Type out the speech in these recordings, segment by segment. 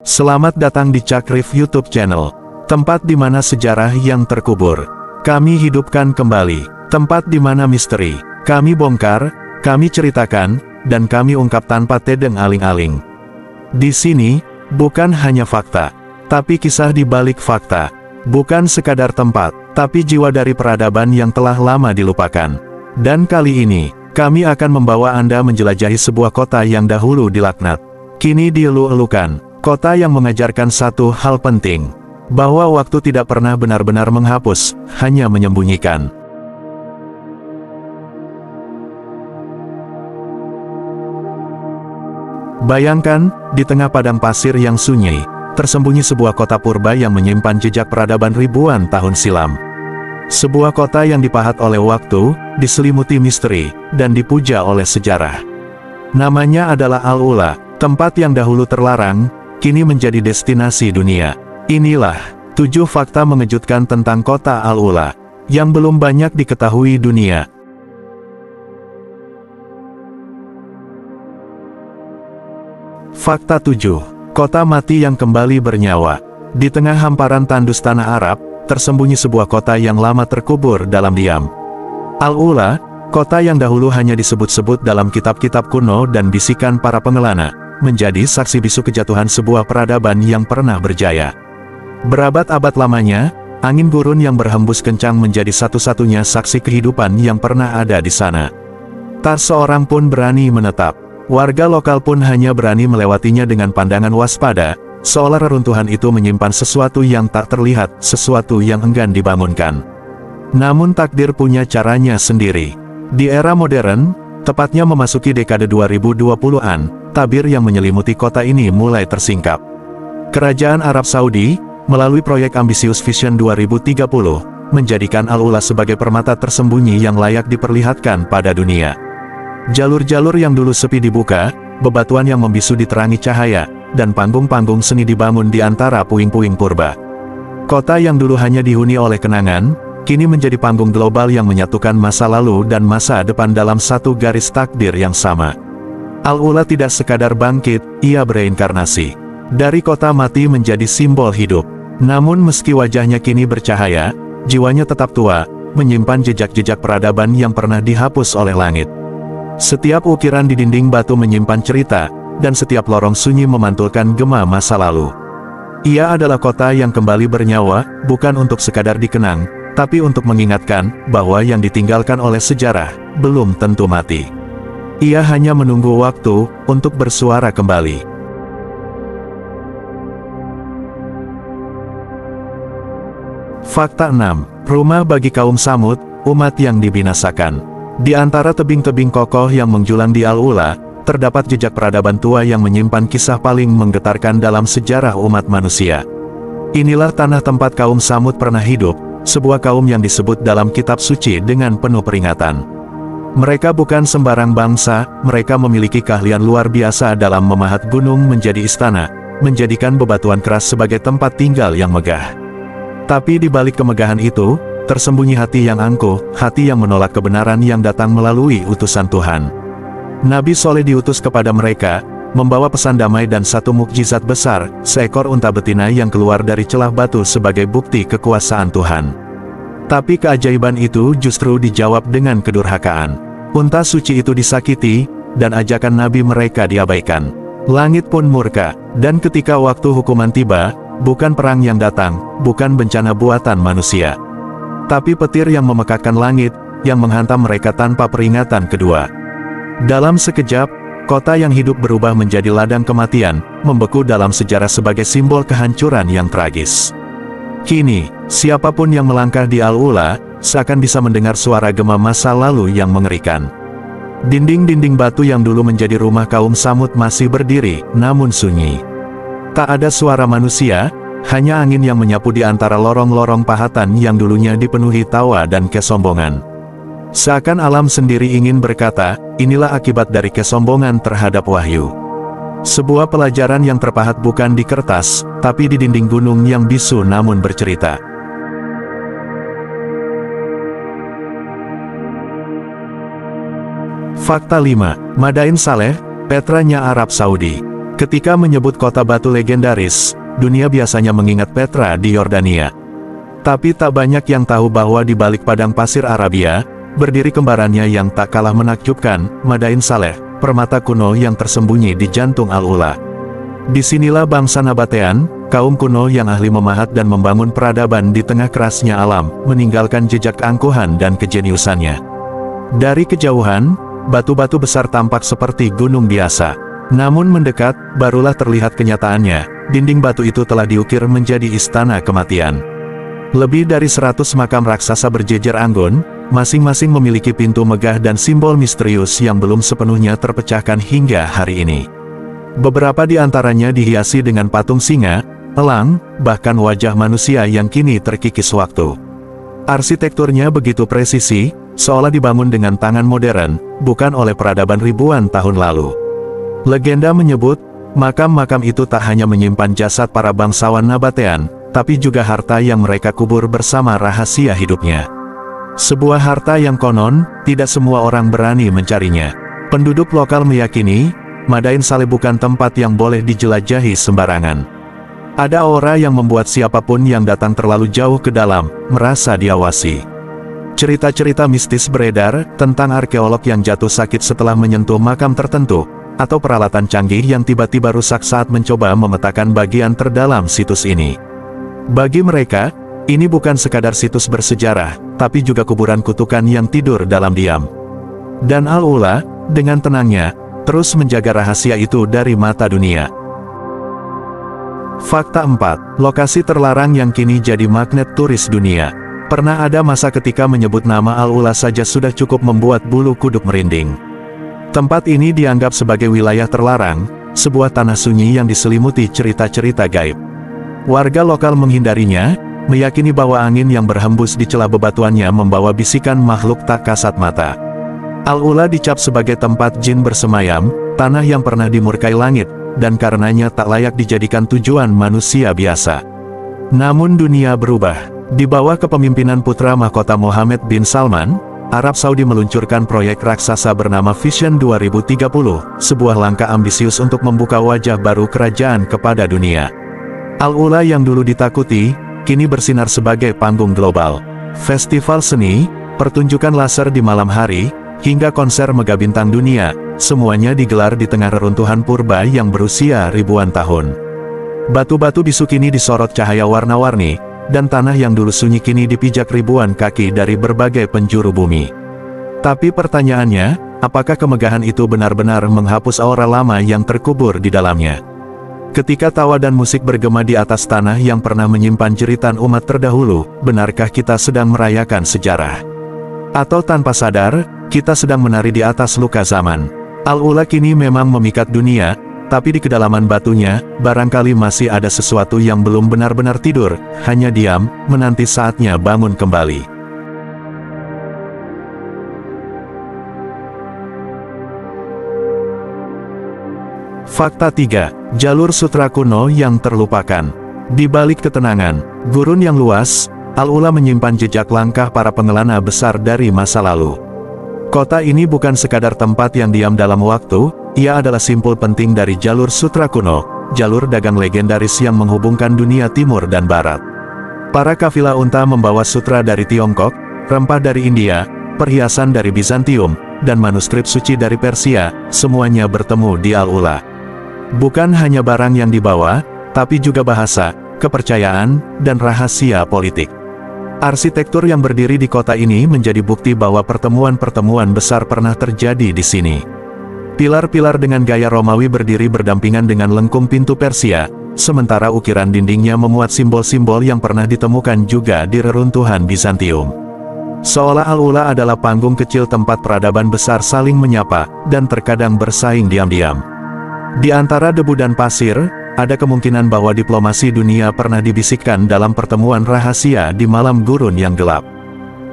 Selamat datang di Cakrif YouTube channel, tempat di mana sejarah yang terkubur kami hidupkan kembali, tempat di mana misteri kami bongkar, kami ceritakan, dan kami ungkap tanpa tedeng aling-aling. Di sini, bukan hanya fakta, tapi kisah di balik fakta. Bukan sekadar tempat, tapi jiwa dari peradaban yang telah lama dilupakan. Dan kali ini, kami akan membawa Anda menjelajahi sebuah kota yang dahulu dilaknat, kini dielu-elukan. Kota yang mengajarkan satu hal penting, bahwa waktu tidak pernah benar-benar menghapus, hanya menyembunyikan. Bayangkan, di tengah padang pasir yang sunyi, tersembunyi sebuah kota purba yang menyimpan jejak peradaban ribuan tahun silam. Sebuah kota yang dipahat oleh waktu, diselimuti misteri, dan dipuja oleh sejarah. Namanya adalah Al-Ula, tempat yang dahulu terlarang, kini menjadi destinasi dunia. Inilah 7 fakta mengejutkan tentang kota Al-Ula, yang belum banyak diketahui dunia. Fakta 7. Kota mati yang kembali bernyawa. Di tengah hamparan tandus tanah Arab, tersembunyi sebuah kota yang lama terkubur dalam diam. Al-Ula, kota yang dahulu hanya disebut-sebut dalam kitab-kitab kuno dan bisikan para pengelana, menjadi saksi bisu kejatuhan sebuah peradaban yang pernah berjaya. Berabad-abad lamanya, angin gurun yang berhembus kencang menjadi satu-satunya saksi kehidupan yang pernah ada di sana. Tak seorang pun berani menetap. Warga lokal pun hanya berani melewatinya dengan pandangan waspada, seolah reruntuhan itu menyimpan sesuatu yang tak terlihat, sesuatu yang enggan dibangunkan. Namun takdir punya caranya sendiri. Di era modern, tepatnya memasuki dekade 2020-an, tabir yang menyelimuti kota ini mulai tersingkap. Kerajaan Arab Saudi, melalui proyek ambisius Vision 2030, menjadikan Al-Ula sebagai permata tersembunyi yang layak diperlihatkan pada dunia. Jalur-jalur yang dulu sepi dibuka, bebatuan yang membisu diterangi cahaya, dan panggung-panggung seni dibangun di antara puing-puing purba. Kota yang dulu hanya dihuni oleh kenangan, kini menjadi panggung global yang menyatukan masa lalu dan masa depan dalam satu garis takdir yang sama. Al-Ula tidak sekadar bangkit, ia bereinkarnasi. Dari kota mati menjadi simbol hidup. Namun meski wajahnya kini bercahaya, jiwanya tetap tua, menyimpan jejak-jejak peradaban yang pernah dihapus oleh langit. Setiap ukiran di dinding batu menyimpan cerita, dan setiap lorong sunyi memantulkan gema masa lalu. Ia adalah kota yang kembali bernyawa, bukan untuk sekadar dikenang, tapi untuk mengingatkan bahwa yang ditinggalkan oleh sejarah belum tentu mati. Ia hanya menunggu waktu untuk bersuara kembali. Fakta 6. Rumah bagi kaum Samud, umat yang dibinasakan. Di antara tebing-tebing kokoh yang menjulang di Al-Ula, terdapat jejak peradaban tua yang menyimpan kisah paling menggetarkan dalam sejarah umat manusia. Inilah tanah tempat kaum Samud pernah hidup, sebuah kaum yang disebut dalam kitab suci dengan penuh peringatan. Mereka bukan sembarang bangsa, mereka memiliki keahlian luar biasa dalam memahat gunung menjadi istana, menjadikan bebatuan keras sebagai tempat tinggal yang megah. Tapi di balik kemegahan itu, tersembunyi hati yang angkuh, hati yang menolak kebenaran yang datang melalui utusan Tuhan. Nabi Soleh diutus kepada mereka, membawa pesan damai dan satu mukjizat besar, seekor unta betina yang keluar dari celah batu sebagai bukti kekuasaan Tuhan. Tapi keajaiban itu justru dijawab dengan kedurhakaan. Unta suci itu disakiti, dan ajakan Nabi mereka diabaikan. Langit pun murka, dan ketika waktu hukuman tiba, bukan perang yang datang, bukan bencana buatan manusia, tapi petir yang memekakkan langit, yang menghantam mereka tanpa peringatan kedua. Dalam sekejap, kota yang hidup berubah menjadi ladang kematian, membeku dalam sejarah sebagai simbol kehancuran yang tragis. Kini, siapapun yang melangkah di Al-Ula, seakan bisa mendengar suara gema masa lalu yang mengerikan. Dinding-dinding batu yang dulu menjadi rumah kaum Samud masih berdiri, namun sunyi. Tak ada suara manusia, hanya angin yang menyapu di antara lorong-lorong pahatan yang dulunya dipenuhi tawa dan kesombongan. Seakan alam sendiri ingin berkata, inilah akibat dari kesombongan terhadap wahyu. Sebuah pelajaran yang terpahat bukan di kertas, tapi di dinding gunung yang bisu namun bercerita. Fakta 5. Madain Saleh, Petranya Arab Saudi. Ketika menyebut kota batu legendaris, dunia biasanya mengingat Petra di Yordania. Tapi tak banyak yang tahu bahwa di balik padang pasir Arabia, berdiri kembarannya yang tak kalah menakjubkan, Madain Saleh, permata kuno yang tersembunyi di jantung Al-Ula. Disinilah bangsa Nabatean, kaum kuno yang ahli memahat dan membangun peradaban di tengah kerasnya alam, meninggalkan jejak keangkuhan dan kejeniusannya. Dari kejauhan, batu-batu besar tampak seperti gunung biasa. Namun mendekat, barulah terlihat kenyataannya, dinding batu itu telah diukir menjadi istana kematian. Lebih dari 100 makam raksasa berjejer anggun, masing-masing memiliki pintu megah dan simbol misterius yang belum sepenuhnya terpecahkan hingga hari ini. Beberapa di antaranya dihiasi dengan patung singa, elang, bahkan wajah manusia yang kini terkikis waktu. Arsitekturnya begitu presisi, seolah dibangun dengan tangan modern, bukan oleh peradaban ribuan tahun lalu. Legenda menyebut, makam-makam itu tak hanya menyimpan jasad para bangsawan Nabatean, tapi juga harta yang mereka kubur bersama rahasia hidupnya. Sebuah harta yang konon, tidak semua orang berani mencarinya. Penduduk lokal meyakini, Madain Saleh bukan tempat yang boleh dijelajahi sembarangan. Ada aura yang membuat siapapun yang datang terlalu jauh ke dalam, merasa diawasi. Cerita-cerita mistis beredar, tentang arkeolog yang jatuh sakit setelah menyentuh makam tertentu, atau peralatan canggih yang tiba-tiba rusak saat mencoba memetakan bagian terdalam situs ini. Bagi mereka, ini bukan sekadar situs bersejarah, tapi juga kuburan kutukan yang tidur dalam diam. Dan Al-Ula, dengan tenangnya, terus menjaga rahasia itu dari mata dunia. Fakta 4. Lokasi terlarang yang kini jadi magnet turis dunia. Pernah ada masa ketika menyebut nama Al-Ula saja sudah cukup membuat bulu kuduk merinding. Tempat ini dianggap sebagai wilayah terlarang, sebuah tanah sunyi yang diselimuti cerita-cerita gaib. Warga lokal menghindarinya, meyakini bahwa angin yang berhembus di celah bebatuannya membawa bisikan makhluk tak kasat mata. Al-Ula dicap sebagai tempat jin bersemayam, tanah yang pernah dimurkai langit, dan karenanya tak layak dijadikan tujuan manusia biasa. Namun dunia berubah. Di bawah kepemimpinan putra mahkota Mohammed bin Salman, Arab Saudi meluncurkan proyek raksasa bernama Vision 2030, sebuah langkah ambisius untuk membuka wajah baru kerajaan kepada dunia. Al-Ula yang dulu ditakuti, kini bersinar sebagai panggung global. Festival seni, pertunjukan laser di malam hari, hingga konser megabintang dunia, semuanya digelar di tengah reruntuhan purba yang berusia ribuan tahun. Batu-batu bisu kini disorot cahaya warna-warni, dan tanah yang dulu sunyi kini dipijak ribuan kaki dari berbagai penjuru bumi. Tapi pertanyaannya, apakah kemegahan itu benar-benar menghapus aura lama yang terkubur di dalamnya? Ketika tawa dan musik bergema di atas tanah yang pernah menyimpan jeritan umat terdahulu, benarkah kita sedang merayakan sejarah? Atau tanpa sadar, kita sedang menari di atas luka zaman? Al-Ula kini memang memikat dunia, tapi di kedalaman batunya, barangkali masih ada sesuatu yang belum benar-benar tidur, hanya diam, menanti saatnya bangun kembali. Fakta 3. Jalur sutra kuno yang terlupakan. Di balik ketenangan, gurun yang luas, Al-Ula menyimpan jejak langkah para pengelana besar dari masa lalu. Kota ini bukan sekadar tempat yang diam dalam waktu, ia adalah simpul penting dari jalur sutra kuno, jalur dagang legendaris yang menghubungkan dunia timur dan barat. Para kafilah unta membawa sutra dari Tiongkok, rempah dari India, perhiasan dari Bizantium, dan manuskrip suci dari Persia, semuanya bertemu di Al-Ula. Bukan hanya barang yang dibawa, tapi juga bahasa, kepercayaan, dan rahasia politik. Arsitektur yang berdiri di kota ini menjadi bukti bahwa pertemuan-pertemuan besar pernah terjadi di sini. Pilar-pilar dengan gaya Romawi berdiri berdampingan dengan lengkung pintu Persia, sementara ukiran dindingnya memuat simbol-simbol yang pernah ditemukan juga di reruntuhan Bizantium. Seolah Al-Ula adalah panggung kecil tempat peradaban besar saling menyapa, dan terkadang bersaing diam-diam. Di antara debu dan pasir, ada kemungkinan bahwa diplomasi dunia pernah dibisikkan dalam pertemuan rahasia di malam gurun yang gelap.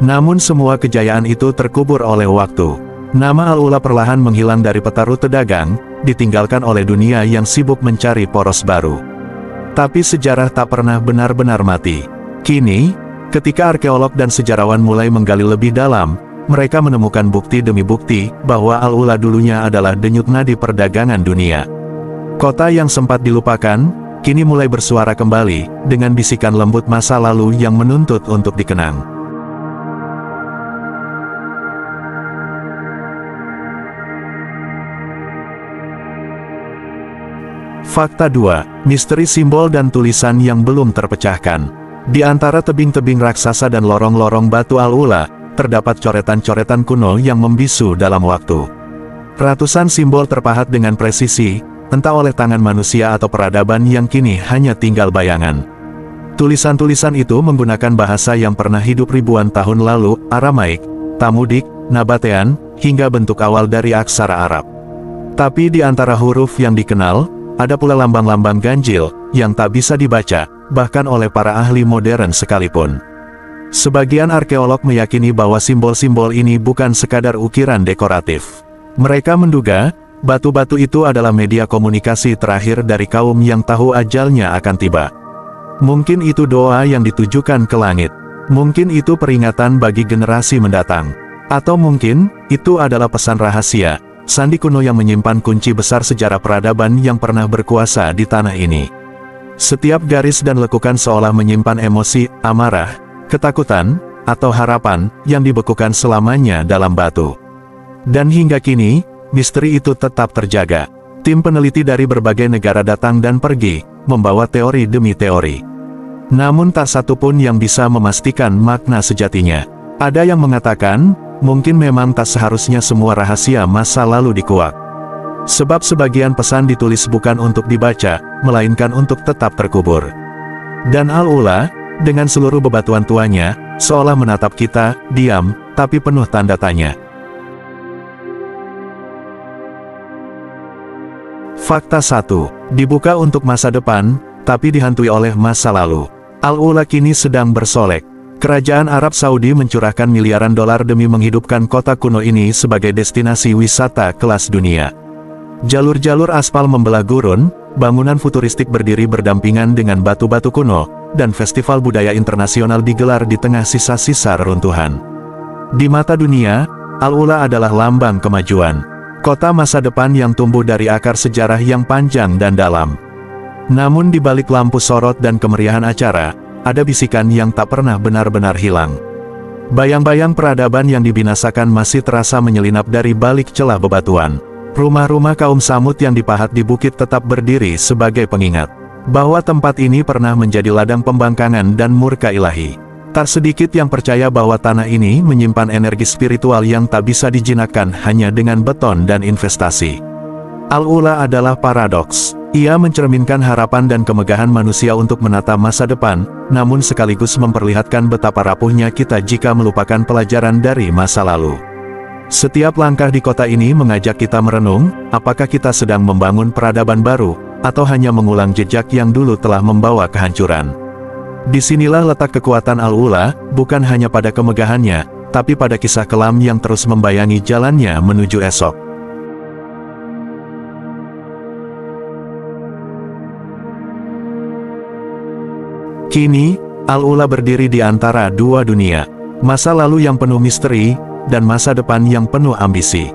Namun semua kejayaan itu terkubur oleh waktu. Nama Al-Ula perlahan menghilang dari peta rute dagang, ditinggalkan oleh dunia yang sibuk mencari poros baru. Tapi sejarah tak pernah benar-benar mati. Kini, ketika arkeolog dan sejarawan mulai menggali lebih dalam, mereka menemukan bukti demi bukti bahwa Al-Ula dulunya adalah denyut nadi perdagangan dunia. Kota yang sempat dilupakan, kini mulai bersuara kembali, dengan bisikan lembut masa lalu yang menuntut untuk dikenang. Fakta 2. Misteri simbol dan tulisan yang belum terpecahkan. Di antara tebing-tebing raksasa dan lorong-lorong batu Al-Ula, terdapat coretan-coretan kuno yang membisu dalam waktu. Ratusan simbol terpahat dengan presisi, entah oleh tangan manusia atau peradaban yang kini hanya tinggal bayangan. Tulisan-tulisan itu menggunakan bahasa yang pernah hidup ribuan tahun lalu, Aramaik, Tamudik, Nabatean, hingga bentuk awal dari aksara Arab. Tapi di antara huruf yang dikenal, ada pula lambang-lambang ganjil, yang tak bisa dibaca, bahkan oleh para ahli modern sekalipun. Sebagian arkeolog meyakini bahwa simbol-simbol ini bukan sekadar ukiran dekoratif. Mereka menduga, batu-batu itu adalah media komunikasi terakhir dari kaum yang tahu ajalnya akan tiba. Mungkin itu doa yang ditujukan ke langit. Mungkin itu peringatan bagi generasi mendatang. Atau mungkin, itu adalah pesan rahasia, sandi kuno yang menyimpan kunci besar sejarah peradaban yang pernah berkuasa di tanah ini. Setiap garis dan lekukan seolah menyimpan emosi, amarah, ketakutan, atau harapan, yang dibekukan selamanya dalam batu. Dan hingga kini, misteri itu tetap terjaga. Tim peneliti dari berbagai negara datang dan pergi, membawa teori demi teori. Namun tak satu pun yang bisa memastikan makna sejatinya. Ada yang mengatakan, mungkin memang tak seharusnya semua rahasia masa lalu dikuak. Sebab sebagian pesan ditulis bukan untuk dibaca, melainkan untuk tetap terkubur. Dan Al-Ula, dengan seluruh bebatuan tuanya, seolah menatap kita, diam, tapi penuh tanda tanya. Fakta 1. Dibuka untuk masa depan, tapi dihantui oleh masa lalu. Al-Ula kini sedang bersolek. Kerajaan Arab Saudi mencurahkan miliaran dolar demi menghidupkan kota kuno ini sebagai destinasi wisata kelas dunia. Jalur-jalur aspal membelah gurun, bangunan futuristik berdiri berdampingan dengan batu-batu kuno, dan festival budaya internasional digelar di tengah sisa-sisa reruntuhan. Di mata dunia, Al-Ula adalah lambang kemajuan. Kota masa depan yang tumbuh dari akar sejarah yang panjang dan dalam. Namun di balik lampu sorot dan kemeriahan acara, ada bisikan yang tak pernah benar-benar hilang. Bayang-bayang peradaban yang dibinasakan masih terasa menyelinap dari balik celah bebatuan. Rumah-rumah kaum Samud yang dipahat di bukit tetap berdiri sebagai pengingat bahwa tempat ini pernah menjadi ladang pembangkangan dan murka ilahi. Tak sedikit yang percaya bahwa tanah ini menyimpan energi spiritual yang tak bisa dijinakkan hanya dengan beton dan investasi. Al-Ula adalah paradoks. Ia mencerminkan harapan dan kemegahan manusia untuk menata masa depan, namun sekaligus memperlihatkan betapa rapuhnya kita jika melupakan pelajaran dari masa lalu. Setiap langkah di kota ini mengajak kita merenung, apakah kita sedang membangun peradaban baru, atau hanya mengulang jejak yang dulu telah membawa kehancuran. Disinilah letak kekuatan Al-Ula, bukan hanya pada kemegahannya, tapi pada kisah kelam yang terus membayangi jalannya menuju esok. Kini, Al-Ula berdiri di antara dua dunia, masa lalu yang penuh misteri, dan masa depan yang penuh ambisi.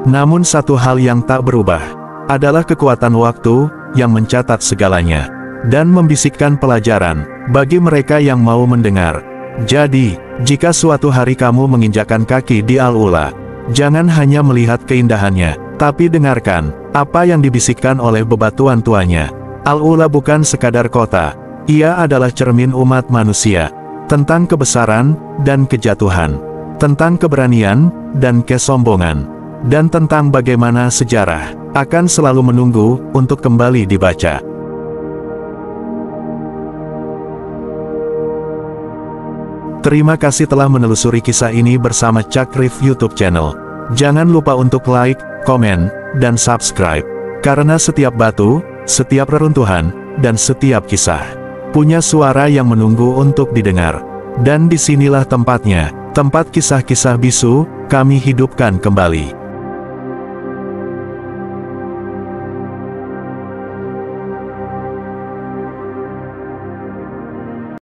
Namun satu hal yang tak berubah, adalah kekuatan waktu, yang mencatat segalanya, dan membisikkan pelajaran, bagi mereka yang mau mendengar. Jadi, jika suatu hari kamu menginjakkan kaki di Al-Ula, jangan hanya melihat keindahannya, tapi dengarkan, apa yang dibisikkan oleh bebatuan tuanya. Al-Ula bukan sekadar kota. Ia adalah cermin umat manusia, tentang kebesaran dan kejatuhan, tentang keberanian dan kesombongan, dan tentang bagaimana sejarah akan selalu menunggu untuk kembali dibaca. Terima kasih telah menelusuri kisah ini bersama Cakrif YouTube channel. Jangan lupa untuk like, komen, dan subscribe, karena setiap batu, setiap reruntuhan, dan setiap kisah punya suara yang menunggu untuk didengar. Dan disinilah tempatnya, tempat kisah-kisah bisu, kami hidupkan kembali.